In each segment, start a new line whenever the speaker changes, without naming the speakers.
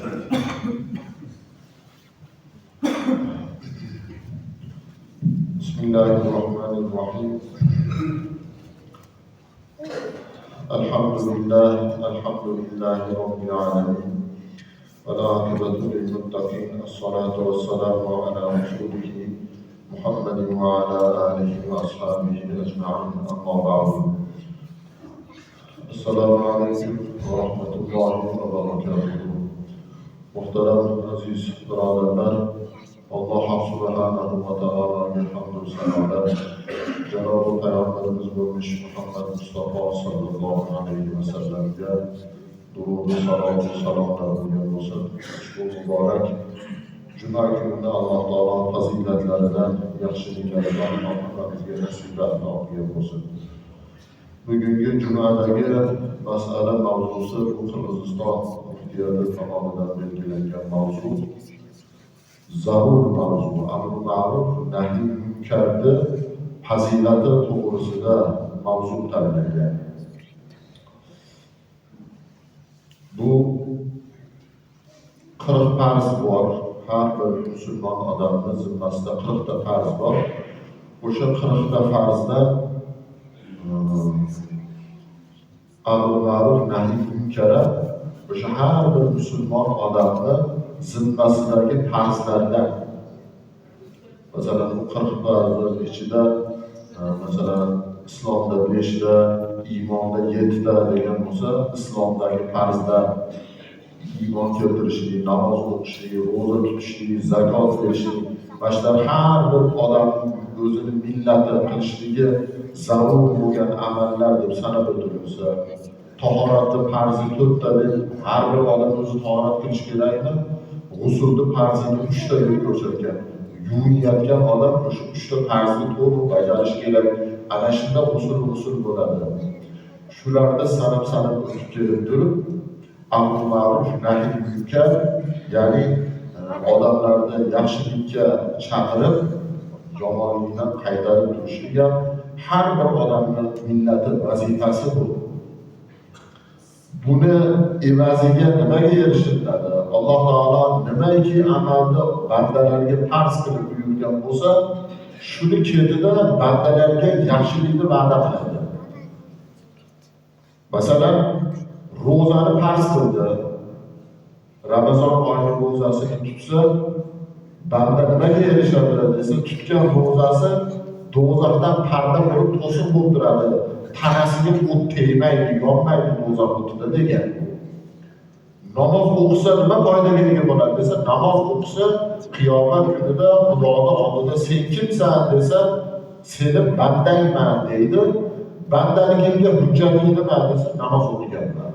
Bismillahirrahmanirrahim. Alhamdulillahi Rabbil alamin. Wa la'aqibatu lil muttaqin. As-salatu was-salamu ala rasulih Muhammadin wa ala alihi wa ashabihi ajma'in. Amma ba'du. Assalamu alaikum wa rahmatullahi wa barakatuh. Muhtaram aziz birodarlar, Allah subhanahu wa ta'alaga hamdu sanolar, Janobi Payg'ambarimiz bo'lmish Muhammad Mustafa sallallohu alayhi va sallamga durud va salomlar bo'lgan bo'lsin. Ushbu muborak juma kunida Alloh taolo fazilatlaridan, yaxshiliklaridan hammamizga nasib qilgan bo'lsin. Bugungi jumadagi masala mavzusi bu Qirg'iziston muftiyati tomonidan belgilangan mavzu. Zarur mavzu, amr ma'ruf, nahy munkarni fazilati to'g'risida mavzu tanlangan. Bu 40 farz bor. Har bir musulmon odamning zimmasida 40 ta farz bor. O'sha 40 ta farzda amr ma'ruf, nahy munkara o'sha har bir musulmon odamning zimmasidagi farzlardan. Masalan, bu 40 farzlar ichida masalan islomda 5 ta, iymonda 7 ta degan bo'lsa, islomdagi farzlar iymon keltirishlik, namoz o'qishlik, ro'za tutishlik, zakot berishlik, başlar har bir odamning o'zini millati qilishligi zarur bo'lgan amallar deb sanab o'tilsa, tahoratni farzi 4 ta deb har bir odam o'zi tahorat qilish kerakmi? G'usulni farzini 3 ta deb ko'rsatgan. Yuvinayotgan odam o'sha 3 ta farzni to'liq bajarish kerak. Ana shunda g'usul bo'ladi. Shularda sanab o'tib kelib turib, amr ma'ruf, nahy munkar, ya'ni odamlarni yaxshilikka chaqirib, yomonlikdan qaytarib turishlik ham har bir odamning millati vazifasi bu. Buni evaziga nimaga erishiladi? Alloh taolo nimaiki amalda bandalarga farz qilib buyurgan bo'lsa, shuni ketida bandalarga yaxshilikni va'da qiladi. Masalan, ro'zani farz qildi. Ramazon oyi ro'zasini tutsa, banda nimaga erishadi desa, tutgan ro'zasi do'zaxdan parda bo'lib to'sin bo'lib turadi. Tanasiga o't tegmaydi, yonmaydi do'zax o'tida degan. Namoz o'qisa nima foydaga ega bo'ladi desa, namoz o'qisa qiyomat kunida Xudoning oldida sen kimsan desa, seni bandangman deydi. Bandaligiga hujjating nima desa, namoz o'qiganman.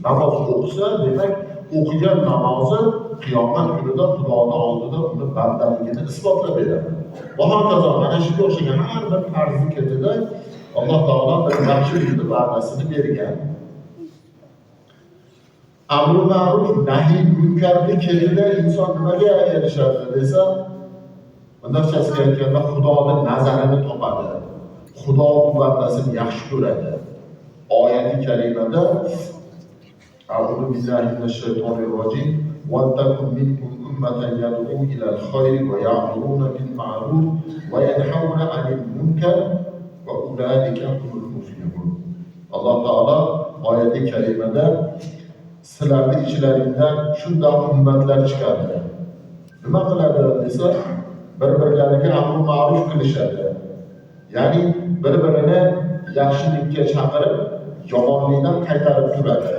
Namoz o'qisa, demak, o'qigan namozi qiyomat kunida Xudoning oldida uni bandaligini isbotlab beradi. Va hokazo mana shunga o'xshagan har bir farzni ketida Alloh taolo bir yaxshilikni va'dasini bergan. Amr ma'ruf, nahy munkarni ketida inson nimaga erishadi desa, bunaqachasiga aytganda Xudoning nazarini topadi. Xudo bu bandasini yaxshi ko'radi. Oyati karimada A'udhu billahi minash shaytonir rojim wa takum minkum ummatan yad'u ila al-khayri wa ya'muruna bil ma'ruf wa yanhauna 'anil munkar va ulaika humul muflihun. Alloh taolo oyati karimada sizlarning ichlaringdan shunday ummatlar chiqadi. Nima qiladi desa, bir-birlariga amr ma'ruf qilishadi. Ya'ni bir-birini yaxshilikka chaqirib, yomonlikdan qaytarib turadi.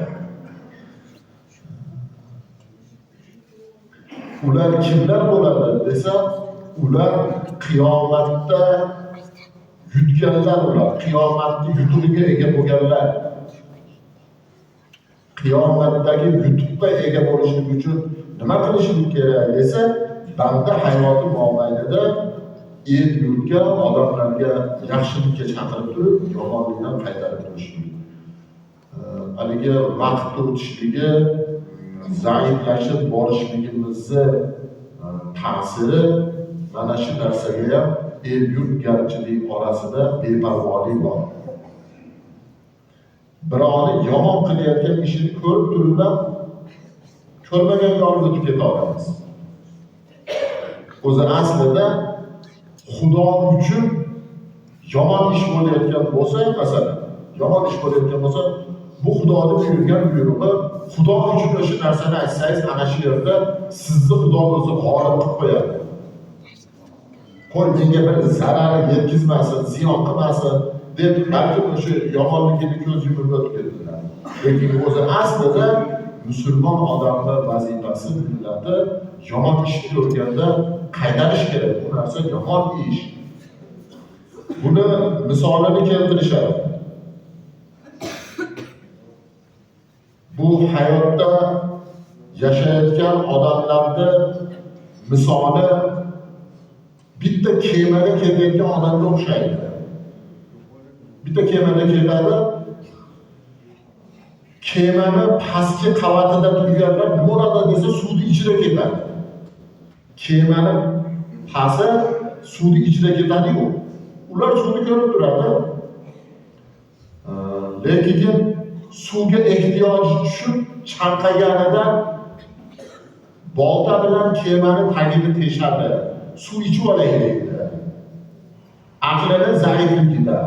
Ular kimlar bo'ladi desa, ular qiyomatda yutganlar, ular qiyomatni yutug'iga ega bo'lganlar. Qiyomatdagi yutuqqa ega bo'lishlik uchun nima qilishlik kerak desa, banda hayoti mobaynida el yurtga, odamlarga yaxshilikka chaqirib turib, yomonlikdan qaytarib turishlik. Haligi vaqt o'tishligi, zaiflashib borishligimizni ta'siri mana shu narsaga ham el yurt garchilik orasida beparvolik bor. Birovni yomon qilayotgan ishini ko'rib turib ham ko'rmaganga olib o'tib keta olamiz. O'zi aslida Xudo uchun yomon ish bo'layotgan bo'lsa, masalan, yomon ish bo'layotgan bo'lsa, bu Xudoning buyurgan buyrug'i, Xudo uchun o'sha narsani aytsangiz, ana shu yerda sizni Xudo o'zi g'olib qilib qo'yadi. Qo'y menga bir zarar yetkazmasin, ziyon qilmasin deb balkim o'sha yomonligini ko'z yumib o'tib ketdilar. Lekin o'zi aslida musulmon odamlar vazifasi, millati yomon ish ko'rganda qaydarish kerak. Bu narsa yomon ish. Buni misolini keltirishadi. Bu hayotda yashayotgan odamlarni misoli bitta kemaga ketayotgan odamga o'xshaydi. Bitta kemada ketadi, kemani pastki qavatida turganlar mo'rada desa suvni ichida ketadi. Kemani pasti suvni ichida ketadi-ku. Ular suvni ko'rib turadi. Lekin suvga ehtiyoji tushib chanqaganida bolta bilan kemani tagini teshadi. Suv ichib olay deydi. Aqlini zaifligida.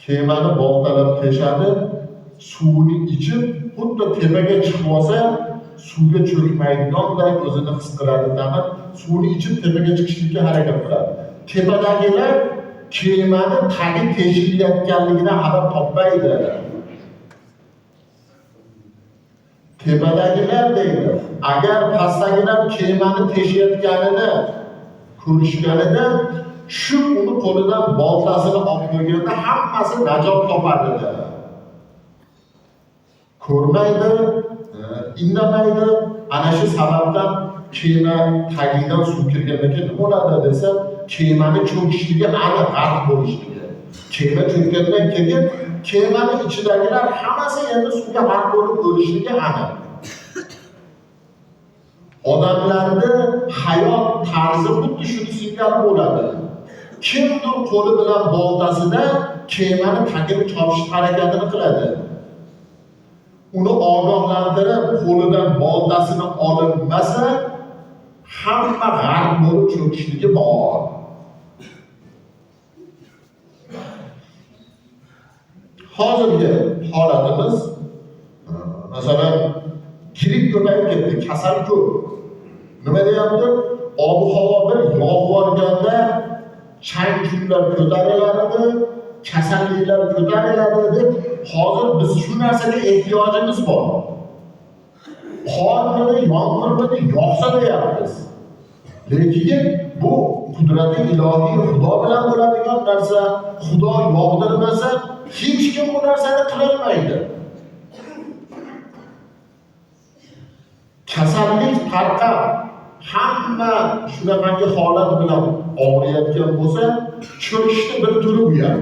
Kemani boltalab teshadi, suvni ichib, xuddi tepaga chiqib olsa, suvga cho'kmaydiganday o'zini his qiladi, tag'in suvni ichib tepaga chiqishga harakat qiladi. Tepadagilar kemani tagi teshilayotganligidan xabar topmaydi. Tepadagilar deydi, agar pastdagilar kemani teshiyotganini ko'rishganida shu uni qo'lidan boltasini olib qo'yganda hammasi najot topadi. Ko'rmaydi, indamaydi. Ana shu sababdan kema tagidan suv kirgandan keyin nima bo'ladi desa, kemani cho'kishligi aniq g'arq bo'lishligi. Kema cho'kkandan keyin kemani ichidagilar hammasi endi suvga g'arq bo'lib o'lishligi aniq. Odamlarning hayot tarzi xuddi shuni singari bo'ladi. Kimdir qo'li bilan boltasida kemani tagini chopish harakatini qiladi. Uni ogohlantirib, qo'lidan boltasini olinmasa, hamma g'arq bo'lib cho'kishligi bor. Hozirgi holatimiz, masalan, gripp ko'payib ketdi, kasal ko'p. Nima deyapti? Ob-havo bir yog'ib borganda chang kunlar ko'tariladi, kasalliklar ko'tariladi deb hozir biz shu narsaga ehtiyojimiz bor. Qormini, yomg'irmini yoqsa deyapmiz. Lekin bu qudrati ilohiy Xudo bilan bo'ladigan narsa. Xudo yog'dirmasa, hech kim bu narsani qilolmaydi. Kasallik tarqab hamma shunaqangi holat bilan og'riyotgan bo'lsa, cho'kishni bir turi bu ham.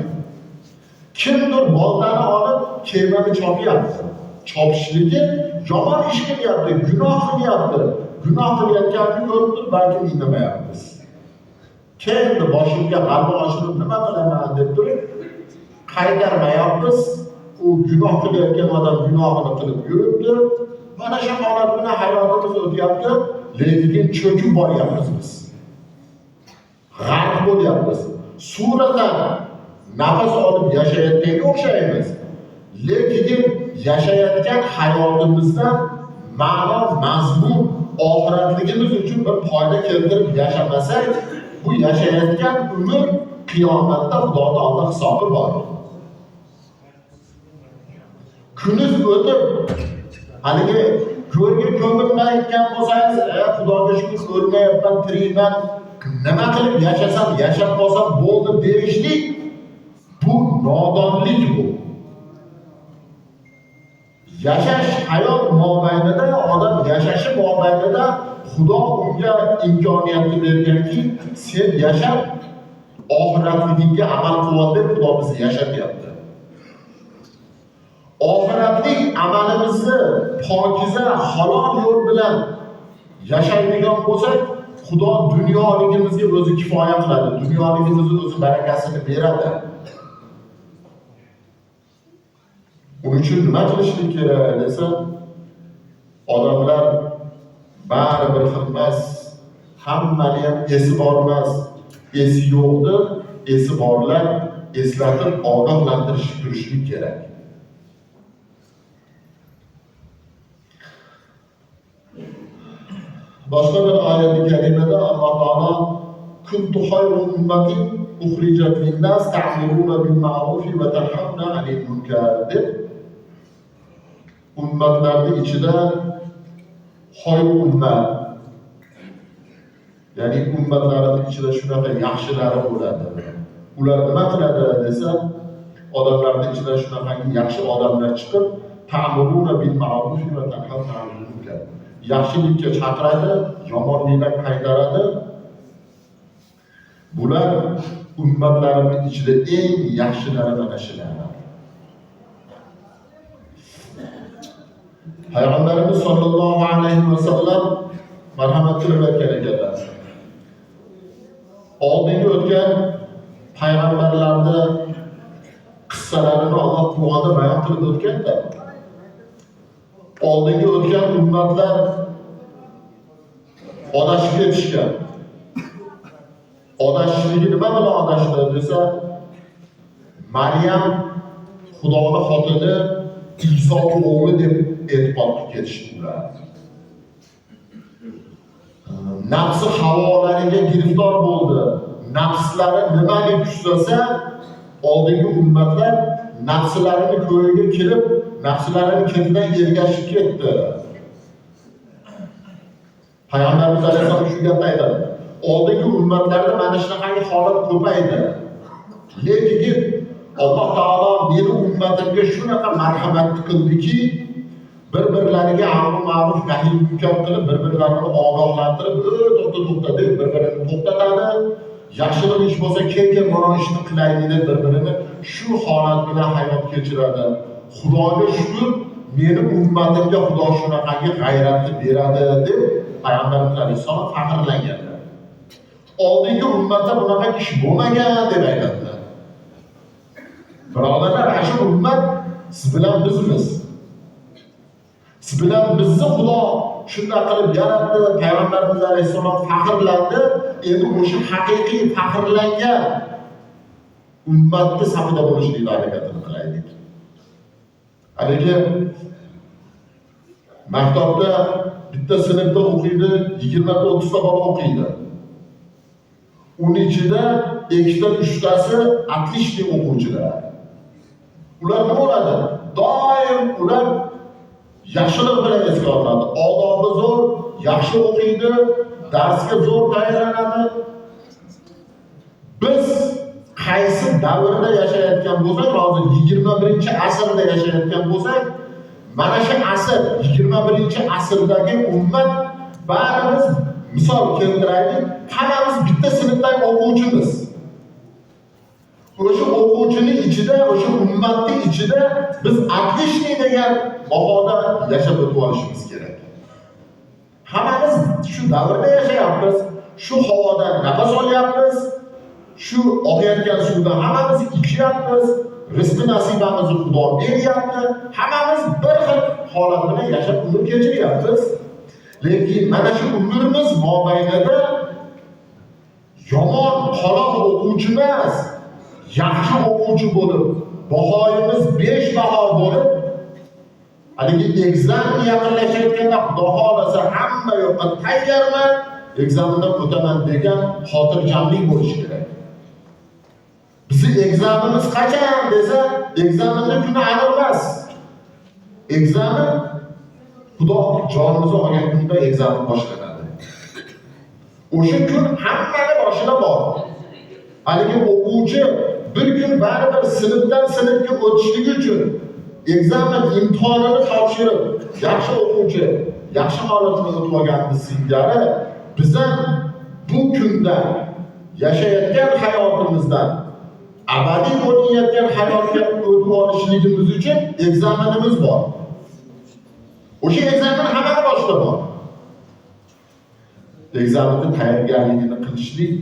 Kimdir boltani olib kemani chopyapti. Chopishligi yomon ish qilyapti, gunoh qilyapti. Gunoh qilayotganini ko'rib turib, balki indamayapmiz. Kendi boshimga g'alba oshirib nima qilaman deb turib, qaytarmayapmiz. U gunoh qilayotgan odam gunohini qilib yuribdi. Mana shu holat bilan hayotimiz o'tyapti, lekin cho'kib boryapmiz biz. G'arq bo'lyapmiz. Suradan nafas olib yashayotganga o'xshaymiz. Lekin yashayotgan hayotimizdan ma'no, mazmun, oxiratligimiz uchun bir foyda keltirib yashamasak, bu yashayotgan umr qiyomatda Xudoning oldida hisobi bor. Kuniz o'tib, haligi ko'rga ko'milmayotgan bo'lsangiz, Xudoga shukr, o'lmayapman, tirikman, nima qilib yashasam, yashab qolsam bo'ldi deyishlik, bu nodonlik bu. Yashash hayot mobaynida, odam yashashi mobaynida Xudo unga imkoniyatni berganki, sen yashab oxiratligingga amal qil deb Xudo bizni yashatyapti. Oxiratlik amalimizni pokiza, halol yo'l bilan yashaydigan bo'lsak, Xudo dunyoligimizga o'zi kifoya qiladi, dunyoligimizga o'zi barakasini beradi. Uning uchun nima qilishlik kerak desa, odamlar baribir xilmas, hammani ham esi bormas, esi yo'qdir, esi borlar eslatib ogohlantirishib turishlik kerak. Boshqa bir oyat-i karimada Alloh taolo kuntu khayra ummatin ukhrijat lin-nas ta'muruna bil ma'ruf va tanhauna 'anil munkar deb ummatlarning ichida xayr ummat, ya'ni ummatlarning ichida shunaqa yaxshilari bo'ladi. Ular nima qiladi desa, odamlarning ichida shunaqangi yaxshi odamlar chiqib, ta'muruna bil ma'ruf va tanhauna 'anil munkar, yaxshilikka chaqiradi, yomonlikdan qaytaradi. Bular ummatlarning ichida eng yaxshilari mana shular. Payg'ambarimiz sollallohu alayhi vasallam marhamat qilib aytgan ekanlar. Oldingi o'tgan payg'ambarlarni qissalarini Alloh Qur'onda bayon qilib o'tganda, oldingi o'tgan ummatlar adashib ketishgan. Adashishligi nima bilan adashdi desa, Maryam Xudoning xotini, Iso o'g'li deb e'tiqod qilib ketishdilar. Nafsi havolariga giriftor bo'ldi. Nafslari nimaga kuchsasa, oldingi ummatlar nafslarini ko'yiga kirib, nafslarini ketidan ergashib ketdi. Payg'ambarimiz alayhisalom shu gapni aytadi. Oldingi ummatlarda mana shunaqangi holat ko'paydi. Lekin Alloh taolo meni ummatimga shunaqa marhamat qildiki, bir-birlariga amr ma'ruf nahiy munkar qilib, bir-birlarini ogohlantirib, to'xta deb bir-birini to'xtatadi. Yaxshilik ish bo'lsa, kel mana ishni qilaylik deb bir-birini shu holat bilan hayot kechiradi. Xudoga shukr, meni ummatimga Xudo shunaqangi g'ayratni beradi deb Payg'ambarimiz alayhisalom faxrlanganlar. Oldingi ummatda bunaqa ish bo'lmagan deb aytadilar. Birodarlar, shu ummat siz bilan bizmiz. Siz bilan bizni Xudo shunday qilib yaratdi, Payg'ambarimiz alayhisalom faxrlandi. Endi o'sha haqiqiy faxrlangan ummatni safida bo'lishlikni harakatini qilaylik. Haligi maktabda bitta sinfda o'qiydi, 20-30 ta bola o'qiydi. Uning ichida 2-3 tasi отличный o'quvchilar. Ular nima bo'ladi? Doim ular yaxshilik bilan esga oladi. Odobi zo'r, yaxshi o'qiydi, darsga zo'r tayyorlanadi. Biz qaysi davrda yashayotgan bo'lsak, hozir 21-asrda yashayotgan bo'lsak, mana shu asr, 21-asrdagi ummat barimiz misol keltiraylik, hammamiz bitta sinfdagi o'quvchimiz. O'sha o'quvchining ichida, o'sha ummatning ichida biz отличный degan bahoda yashab o'tib olishimiz kerak. Hammamiz shu davrda yashayapmiz, shu havoda nafas olyapmiz, shu oqayotgan suvda hammamiz ichyapmiz, rizq nasibamizni Xudo beryapti, hammamiz bir xil holat bilan yashab umr kechiryapmiz. Lekin mana shu umrimiz mobaynida yomon qoloq o'quvchi emas, yaxshi o'quvchi bo'lib, bahoyimiz 5 baho bo'lib, haligi ekzamen yaqinlashayotganda Xudo xolasa hamma yoqqa tayyorman, ekzamendan o'taman degan xotirjamlik bo'lishi kerak. Bizning ekzamenimiz qachon desa, ekzamenning kuni aniq emas. Ekzamen Xudo jonimizni olgan kunda ekzamen boshlanadi. O'sha kun hammani boshida bor. Haligi o'quvchi bir kun baribir sinfdan sinfga o'tishligi uchun ekzamen imtihonini topshirib, yaxshi o'quvchi, yaxshi holatda o'tib olganini singari, biz ham bu kunda yashayotgan hayotimizdan abadiy bo'layotgan hayotga o'tib olishligimiz uchun ekzamenimiz bor. O'sha ekzamen hammani boshida bor. Ekzamenni tayyorgarligini qilishlik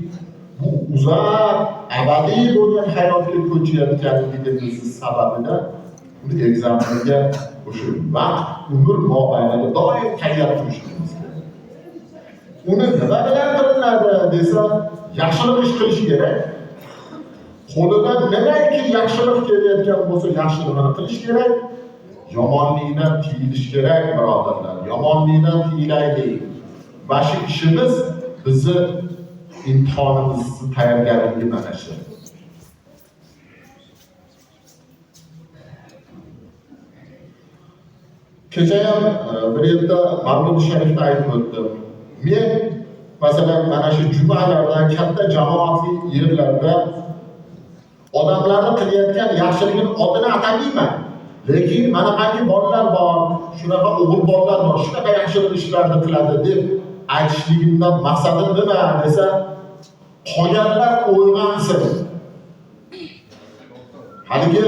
bu uzoq abadiy bo'lgan hayotga ko'chayotganligimiz sababida uni egzaminga o'sha vaqt umr mobaynida doim tayyor turishimiz kerak. Uni nima bilan qilinadi desa, yaxshilik ish qilish kerak. Qo'lidan nimaki yaxshilik kelayotgan bo'lsa, yaxshiligini qilish kerak. Yomonlikdan tiyilish kerak, birodarlar. Yomonlikdan tiyilaylik. Va shu ishimiz bizni imtihonimizni tayyorgarligi mana shu. Kecha ham bir yerda Mavlud Sharifni aytib o'tdim. Men masalan mana shu jumalarda katta jamoatli yerlarda odamlarning qilayotgan yaxshiligini otini atamayman. Lekin mana qanday bolalar bor, shunaqa o'g'il bolalar bor, shunaqa yaxshilik ishlarni qiladi deb aytishligimdan maqsadim nima desa, qolganlar o'yg'ansin. Haligi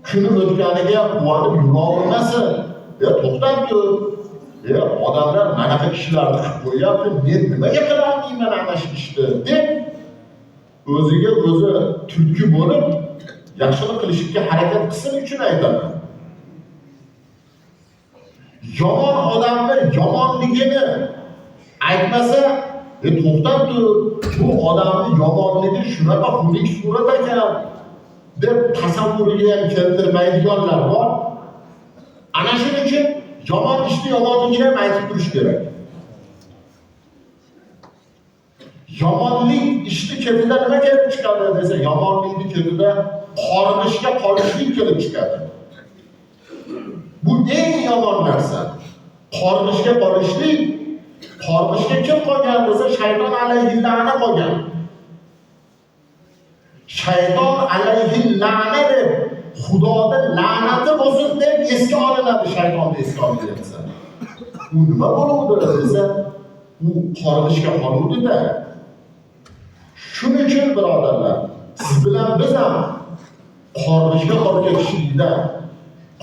kuni o'tganiga quvonib yuravermasin. To'xtab-ku. Odamlar manaqa ishlarni qilib qo'yapti, men nimaga qilolmayman ana shu ishni deb o'ziga o'zi turtki bo'lib yaxshilik qilishga harakat qilsin uchun aytaman. Yomon odamni yomonligini aytmasa, to'xtab-ku, bu odamning yomonligi shunaqa xunuk surat ekan deb tasavvuriga ham keltirmaydiganlar bor. Ana shuning uchun yomon ishni yomonligini ham aytib turish kerak. Yomonlik ishni ketida nima kelib chiqadi desa, yomonlikni ketida qornishga qolishlik kelib chiqadi. Bu eng yomon narsa. Qornishga qolishlik, qornishga kim qolgan desa, shayton alayhi la'na qolgan. Shayton alayhi la'na deb Xudoning la'nati bo'lsin deb esga olinadi, shaytonni esga olinsa. U nima bo'ladi desa, u qornishga qoluvdi-da. Shuning uchun birodarlar, siz bilan biz ham qornishga qolib ketishlikda,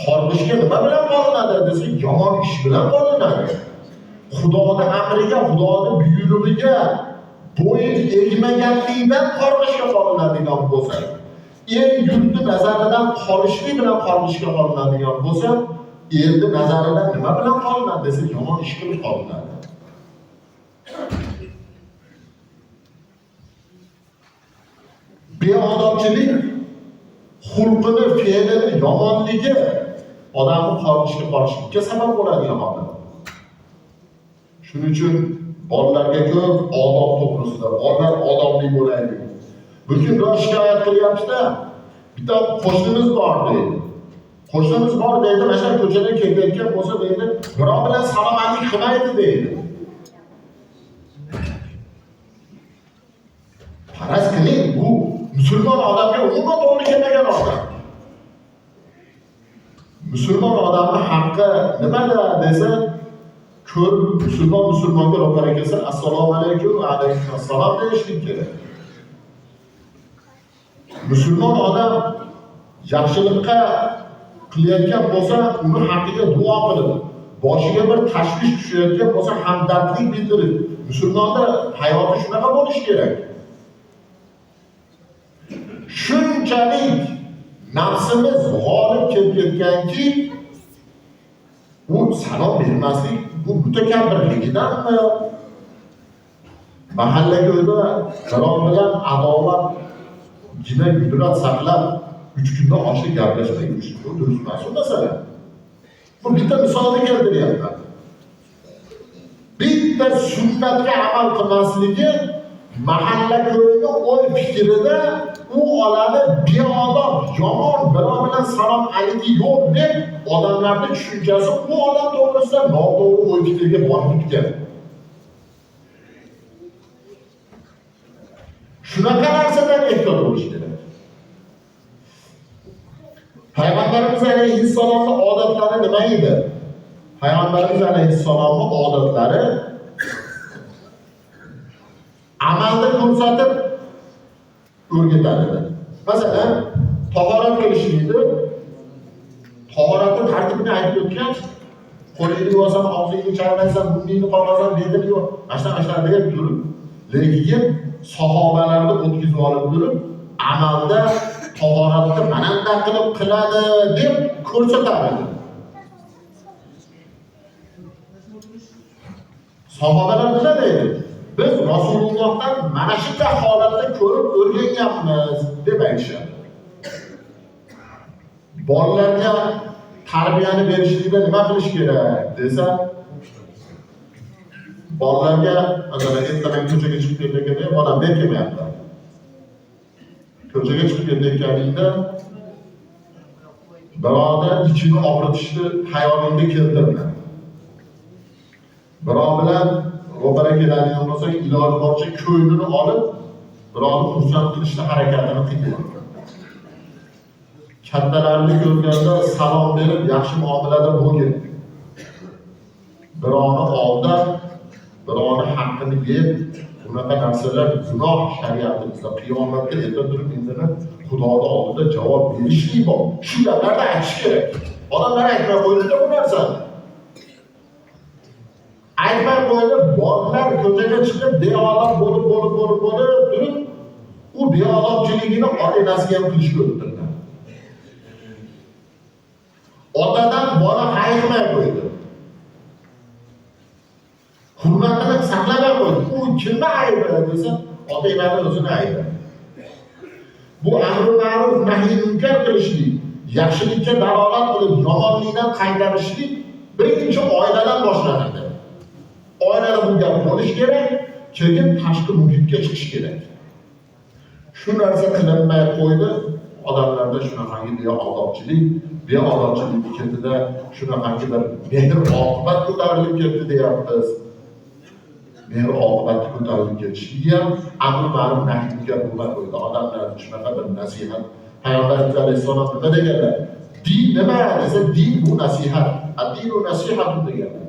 qornishga nima bilan qolinadi desa, yomon ish bilan qolinadi. Xudoning amriga, Xudoning buyrug'iga bo'yin egmaganlikdan qornishga qolinadigan bo'lsa, yurtni nazaridan qolishlik bilan qornishga qolinadigan bo'lsa, elni nazaridan nima bilan qolinadi desa, yomon ish qilib qolinadi. Beodobchilik xulqini, fe'lini, yomonligi odamni qornishga qolishlikka sabab bo'ladigan holat. Shuning uchun bolalarga ko'p odob to'g'risida, bolalar odobli bo'laylik. Bir kun bir shikoyat qilyapti-da, bitta qo'shnimiz bor deydi. Qo'shnimiz bor deydi, mana shu ko'chada ketayotgan bo'lsa deydi, birov bilan salomatlik qilmaydi deydi. Faraz qiling, bu musulmon odamga umuman to'g'ri kelmagan odam. Musulmon odamning haqqi nimada desa, ko'p musulmonga ro'para kelsa, assalomu alaykum va alaykum assalom deyishlik kerak. Musulmon odam yaxshilikqa qilayotgan bo'lsa, uni haqqiga duo qilib, boshiga bir tashvish tushayotgan bo'lsa, hamdardlik bildirib, musulmonda hayoti shunaqa bo'lishi kerak. Shunchalik nafsimiz g'olib kelib ketganki, u salom bermaslik, bu mutakabbirligidanmi? Mahallago'yda salom bilan adovat gina yudrat saqlab 3 kundan oshiq gaplashmay yurish, bu durust emas masala. Bu bitta misolni keltiryapman. Bitta sunnatga amal qilmasligi mahallago'yni o'y fikrida u olani beodob, yomon, birov bilan salom alayki yo'q deb odamlarning tushunchasi bu odam to'g'risida noto'g'ri o'y fikrga borib ketgan. Shunaqa narsadan ehtiyot bo'lish kerak. Payg'ambarimiz alayhissalomning odatlari nima edi? Payg'ambarimiz alayhissalomning odatlari amalda ko'rsatib o'rgatadi. Masalan, tahorat qilishlikni, tahoratning tartibini aytib o'tgan, qo'lingni yuvasan, og'zingni chayqaysan, burningni qoqasan, bedini yo'q, ashna deb turib, lekin sahobalarni o'tkazib olib turib, amalda tahoratni mananda qilib qiladi deb ko'rsatardi. Sahobalar nima deydi? Biz Rasulullohdan mana shunday holatda ko'rib o'rganyapmiz deb aytishadi. Bolalarga tarbiyani berishlikda nima qilish kerak desa, bolalarga masalan ertadan ko'chaga chiqib ketayotganda bolam berkamayapti. Ko'chaga chiqib ketayotganingda birovni ichini og'ritishni xayolingga keltirma. Birov bilan ro'bara keladigan bo'lsa, iloji boricha ko'nglini olib, birovni xursand qilishni harakatini qilgan. Kattalarni ko'rganda salom berib, yaxshi muomalada bo'lgin. Birovni oldab, birovni haqqini yeb, bunaqa narsalar gunoh shariatimizda. Qiyomatda erta turib indini Xudoning oldida javob berishlik bor. Shu gaplarni aytish kerak. Odamlar aytmay qo'ydi bu narsani. Aytmay qo'ydi, bolalar ko'chaga chiqib beodab bo'lib turib, u beodobchiligini ota-onasiga ham qilishga o'ttirdi. Otadan bola hayiqmay qo'ydi. Hurmatini saqlamay qo'ydi. U kimni aybladi desa, ota-onani o'zini aybladi. Bu amr ma'ruf nahy munkar qilishlik, yaxshilikka dalolat qilib, yomonlikdan qaytarishlik birinchi oiladan boshlanadi. Oilada bu gap bo'lish kerak, keyin tashqi muhitga chiqish kerak. Shu narsa qilinmay qo'ydi, odamlarda shunaqangi beodobchilik ketida shunaqangi bir mehr-oqibat ko'tarilib ketdi deyapmiz. Mehr-oqibat ko'tarilib ketishligi ham amr ma'ruf nahy munkar bo'lmay qo'ydi. Odamlarga shunaqa bir nasihat. Payg'ambarimiz alayhissalom nima deganlar? Din nima desa, din bu nasihat. Ad-dinu nasihatun deganlar.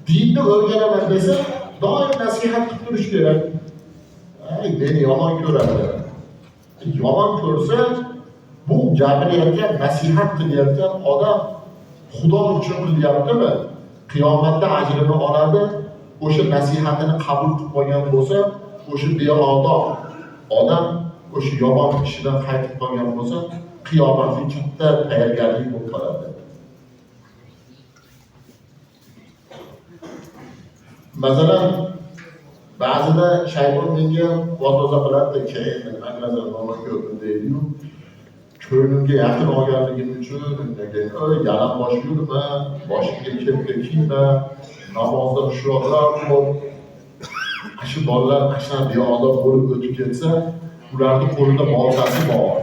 Dinni o'rganaman desa, doim nasihat qilib turish kerak. Meni yomon ko'radi. Yomon ko'rsa, bu gapirayotgan, nasihat qilayotgan odam Xudo uchun qilyaptimi? Qiyomatda ajrini oladi. O'sha nasihatini qabul qilib qolgan bo'lsa, o'sha beodob odam o'sha yomon ishidan qaytib qolgan bo'lsa, qiyomatga katta tayyorgarlik bo'lib qoladi. Masalan, ba'zida shayton menga vazoza qiladi, keyin nimalar nomon ko'rdim deydi-yu. Ko'nglimga yaqin olganligim uchun yalam bosh yurma, boshingga kepka kiyma, namozda hushyorroq bo'l. Shu bolalar qachon beodob bo'lib o'tib ketsa, ularning qo'lida boltasi bor.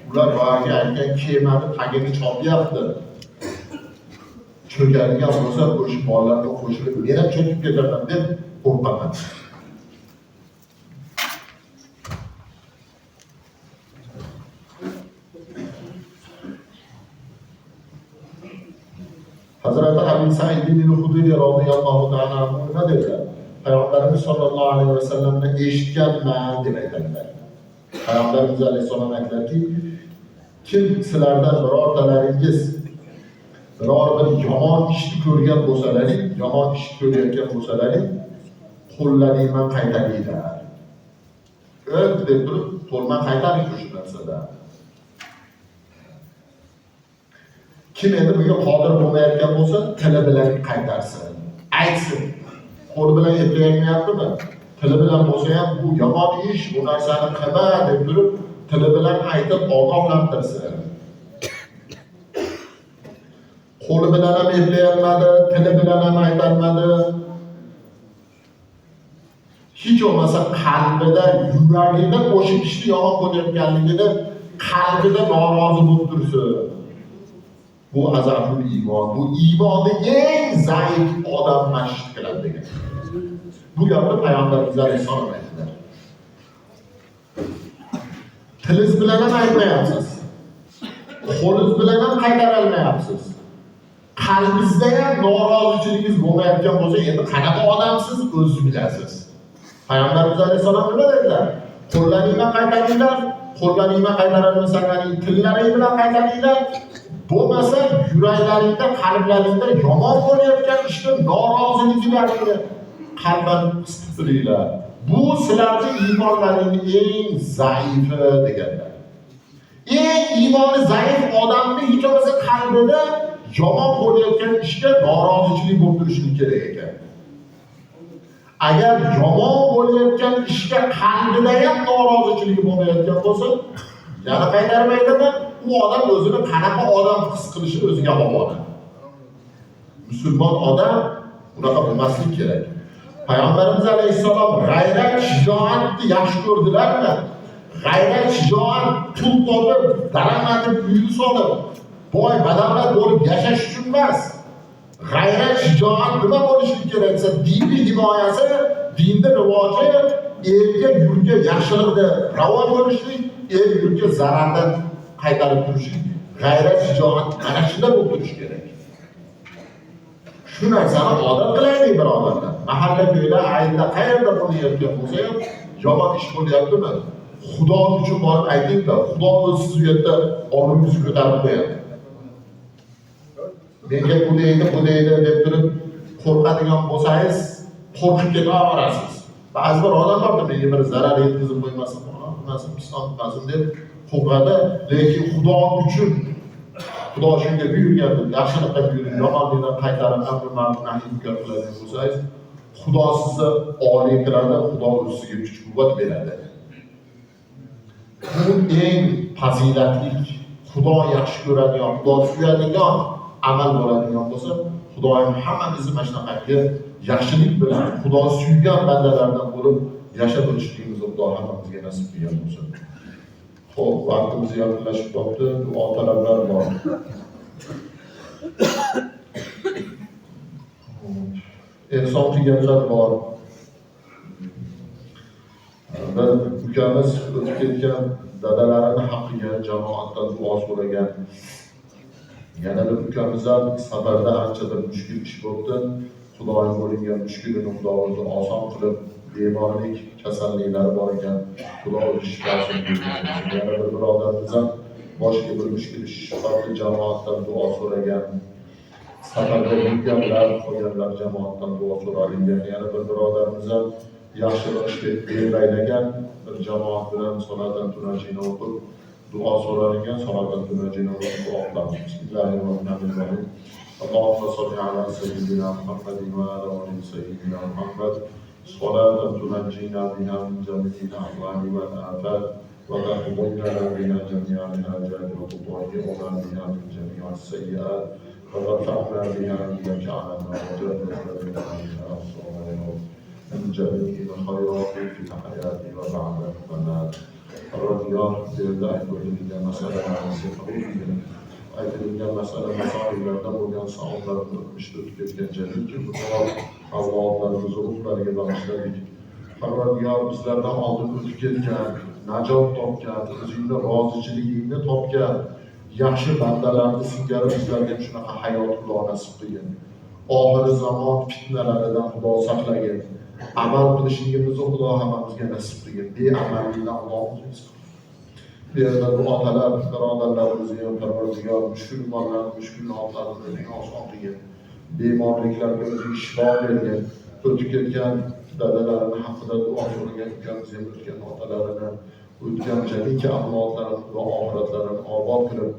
Ular boyagi aytgan kemani tagini chopyapti. Cho'kadigan bo'lsa, o'sha bolalarga qo'shilib, men ham cho'kib ketaman deb qo'rqaman. Hazreti Abu Sa'id al-Hudri radhiyallohu ta'ala anhu nima dedilar? Payg'ambarimiz sollallohu alayhi vasallamdan eshitganman deb aytadilar. Payg'ambarimiz alayhissalom aytdilarki, kim sizlardan birortalaringiz biror bir yomon ishni ko'rgan bo'lsalaring, yomon ishni ko'rayotgan bo'lsalaring, qo'llaringdan qaytaringlar. deb turib, qo'ldan qaytaring shu narsadan. Kim endi bunga qodir bo'lmayotgan bo'lsa, tili bilan qaytarsin. Aytsin. Qo'li bilan eplayaptimi? Tili bilan bo'lsa ham bu yomon ish, bu narsani qilma deb turib, tili bilan aytib ogohlantirsin. Qo'li bilan ham eplayolmadi, tili bilan ham aytolmadi. Hiç olmasa qalbida, yuragida o'sha ishni yomon bo'layotganligini qalbida norozi bo'lib tursa, bu azabul iymon, bu iymonni eng zaif odam mashq qiladi degan. Bu gapni Payg'ambarimiz alayhisalom aytdilar. Tilingiz bilan ham aytmayapsiz. Qo'lingiz bilan ham qaytara olmayapsiz. Qalbingizda ham noroziligingiz bo'lmayotgan bo'lsa, endi qanaqa odamsiz o'zingiz bilasiz. Payg'ambarimiz alayhisalom nima dedilar? Qo'llaringdan qaytaringlar, qo'llaringdan qaytarolmasanlaring tillaring bilan qaytaringlar. Bo'lmasa yuraklaringda, qalblaringda yomon bo'layotgan ishga noroziliklaringni qalban qisib turinglar. Bu sizlarning iymonlaringning eng zaifi deganlar. eng iymoni zaif odamni hech bo'lmasa qalbida yomon bo'layotgan ishga norozichilik bo'lib turishi kerak ekan. Agar yomon bo'layotgan ishga qalbida ham norozichilik bo'lmayotgan bo'lsa, yana qaytarmaydimi? U odam o'zini qanaqa odam his qilishini o'ziga bog'liq. Musulmon odam unaqa bo'lmasligi kerak. Payg'ambarimiz alayhissalom g'ayrat, shijoatni yaxshi ko'rdilarmi? G'ayrat, shijoat pul topib, daromad uy solib, boy badavlat bo'lib yashash uchun emas. G'ayrat, shijoat nima bo'lishi kerak desa, dinning himoyasi, dinning rivoji, elga, yurtga yaxshilikda ravo bo'lishlik, el yurtga zarardan qaytarib turishlik. G'ayrat, shijoat mana shunday bo'lib turishi kerak. Shu narsani odat qilaylik birodarlar. Mahalla ko'yda, ayda qayerda bo'layotgan bo'lsa ham, yomon ish bo'lyaptimi? Xudo uchun borib ayting-da, Xudo o'zi siz u yerda obro'yingizni ko'tarib qo'yadi. Menga bu deydi deb turib qo'rqadigan bo'lsangiz, qo'rqib ketaverasiz. Ba'zi bir odamlar menga bir zarar yetkazib qo'ymasin, islom deb qo'rqadi, lekin Xudo uchun Xudo shunga buyurgan, yaxshilikqa buyurgan, yomonlikdan qaytarib, amr ma'ruf nahiy munkar qiladigan bo'lsangiz, Xudo sizni oliy qiladi, Xudo sizga kuch-quvvat beradi. Bu eng fazilatli, Xudo yaxshi ko'radigan, Xudo suyadigan amal bo'ladigan bo'lsa, Xudoyim hammamizni mana shunaqangi yaxshilik bilan Xudo suygan bandalardan bo'lib yashab o'tishligimizni Xudo hammamizga nasib qilgan bo'lsin. Xo'p, vaqtimiz yaqinlashib qoldi, duo talablar bor. Ehson qilganlar bor. Bir ukamiz o'tib ketgan dadalarini haqqiga jamoatdan duo so'ragan. Yana bir ukamiz ham safarda ancha bir mushkul ish bo'ldi. Xudoyim bo'lingan mushkulini Xudo o'zi oson qilib, bemorlik, kasalliklari bor ekan, Xudo o'zi shifosini bersin. Yana bir birodarimiz ham boshqa bir mushkul ish sababli jamoatdan duo so'ragan. Safarda yurganlar, qolganlar jamoatdan duo so'ralingan. Yana bir birodarimiz ham yaxshi ishga belgilagan bir jamoat bilan solatdan tunajini o'qib duo so'ralingan, solatdan tunajini o'qib duo qilamiz. Bismillahirrohmanirrohim. Allohumma solli ala sayyidina Muhammadin va ala ali sayyidina Muhammad. Salatan tunajjina biha min jami'il ahwali wal afat wa taqdi lana biha jami'al hajat wa tutahhiruna biha min jami'is sayyi'at wa tarfa'na biha indaka 'ala من جميع الخيرات في الحياة وبعد الممات. الرجال بالله كل مسألة عن سفرهم aytilgan masala masailardan bo'lgan savollarni o'tmishda o'tkazgan jalil mutlaq avlodlarimiz ruhlariga bag'ishladik. Parvardigor bizlardan oldin o'tib ketgan, najot topgan, o'zingni rozichiligingni topgan yaxshi bandalarni singari bizlarga shunaqa hayot Xudo nasib qilgin. Oxir zamon fitnalaridan Xudo saqlagin. Amal qilishimizni Xudo hammamizga nasib qilgin. Beamallikdan Allohimiz bu yerda bu otalar, birodarlarimizni ham Parvardigor mushkul mollarni, mushkul holatlarni o'zing oson qilgin. Bemorliklarga o'zing shifo bergin. O'tib ketgan dadalarini haqida duo so'ragan ukamiz ham o'tgan otalarini, o'tgan jamiki avlodlarini va oxiratlarini obod qilib,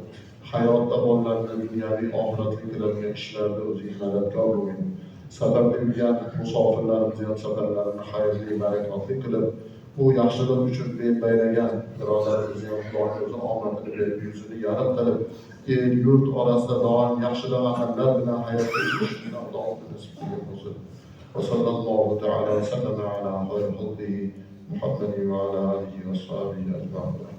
hayotda bolalarni dunyoviy oxiratli qiladigan ishlarda o'zing madadkor bo'lgin. Safarda yurgan musofirlarimiz ham safarlarini xayrli, barakotli qilib, bu yaxshilik uchun belgilagan birodarimizni ham Xudo o'zi omadini berib, yuzini yorug' qilib, el yurt orasida doim yaxshilik amallar bilan hayotga o'tishni Xudo nasib qilgan bo'lsin. Va sallallohu ta'ala va sallama ala xayri xalqihi Muhammadin va ala alihi va sahbihi ajma'in.